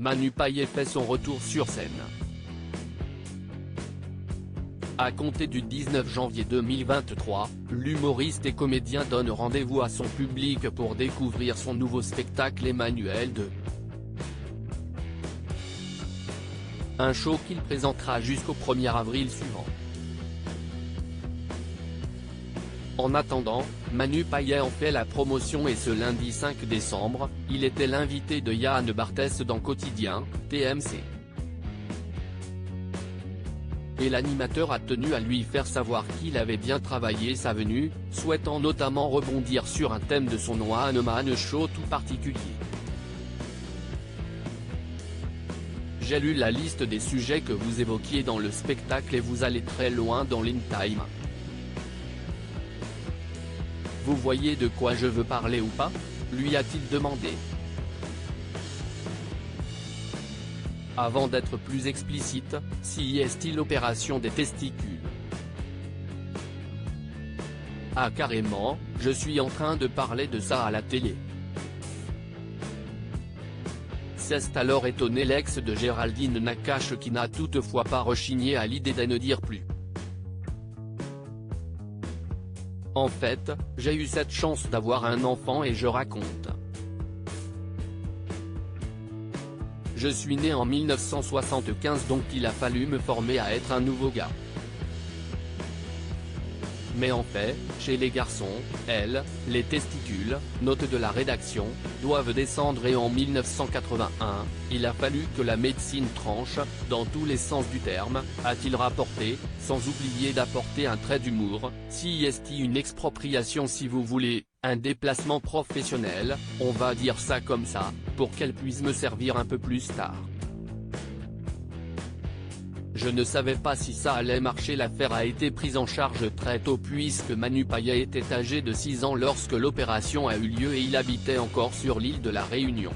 Manu Payet fait son retour sur scène. À compter du 19 janvier 2023, l'humoriste et comédien donne rendez-vous à son public pour découvrir son nouveau spectacle Emmanuel 2. Un show qu'il présentera jusqu'au 1er avril suivant. En attendant, Manu Payet en fait la promotion et ce lundi 5 décembre, il était l'invité de Yann Barthès dans Quotidien, TMC. Et l'animateur a tenu à lui faire savoir qu'il avait bien travaillé sa venue, souhaitant notamment rebondir sur un thème de son One Man Show tout particulier. J'ai lu la liste des sujets que vous évoquiez dans le spectacle et vous allez très loin dans l'in-time. Vous voyez de quoi je veux parler ou pas, lui a-t-il demandé. Avant d'être plus explicite, si est-il l'opération des testicules? Ah carrément, je suis en train de parler de ça à la télé. S'est alors étonné l'ex de Géraldine Nakache qui n'a toutefois pas rechigné à l'idée d'en dire plus. En fait, j'ai eu cette chance d'avoir un enfant et je raconte. Je suis né en 1975 donc il a fallu me former à être un nouveau gars. Mais en fait, chez les garçons, les testicules, note de la rédaction, doivent descendre et en 1981, il a fallu que la médecine tranche, dans tous les sens du terme, a-t-il rapporté, sans oublier d'apporter un trait d'humour, si est une expropriation si vous voulez, un déplacement professionnel, on va dire ça comme ça, pour qu'elle puisse me servir un peu plus tard. Je ne savais pas si ça allait marcher. L'affaire a été prise en charge très tôt puisque Manu Payet était âgé de 6 ans lorsque l'opération a eu lieu et il habitait encore sur l'île de la Réunion.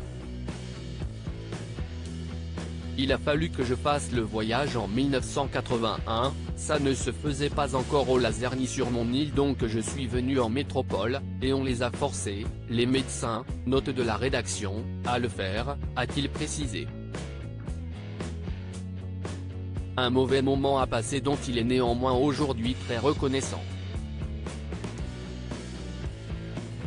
Il a fallu que je fasse le voyage en 1981, ça ne se faisait pas encore au laser ni sur mon île donc je suis venu en métropole, et on les a forcés, les médecins, note de la rédaction, à le faire, a-t-il précisé. Un mauvais moment à passer dont il est néanmoins aujourd'hui très reconnaissant.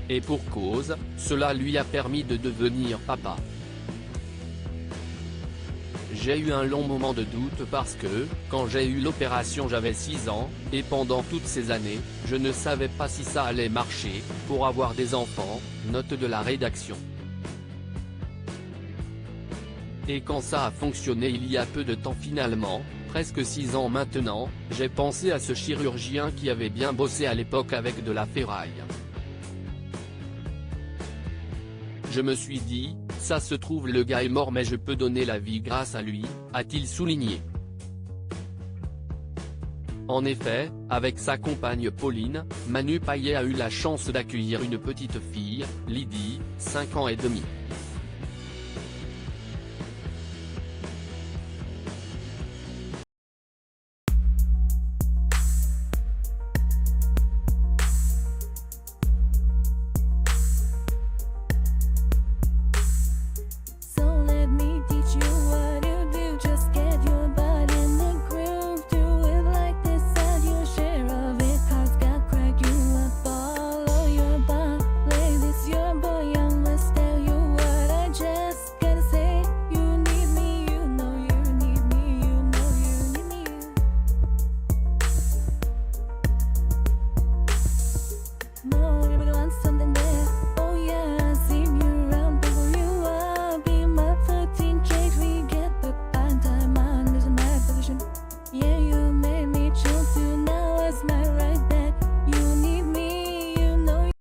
Et pour cause, cela lui a permis de devenir papa. J'ai eu un long moment de doute parce que, quand j'ai eu l'opération j'avais 6 ans, et pendant toutes ces années, je ne savais pas si ça allait marcher, pour avoir des enfants, note de la rédaction. Et quand ça a fonctionné il y a peu de temps finalement, presque 6 ans maintenant, j'ai pensé à ce chirurgien qui avait bien bossé à l'époque avec de la ferraille. Je me suis dit, ça se trouve le gars est mort mais je peux donner la vie grâce à lui, a-t-il souligné. En effet, avec sa compagne Pauline, Manu Payet a eu la chance d'accueillir une petite fille, Lydie, 5 ans et demi.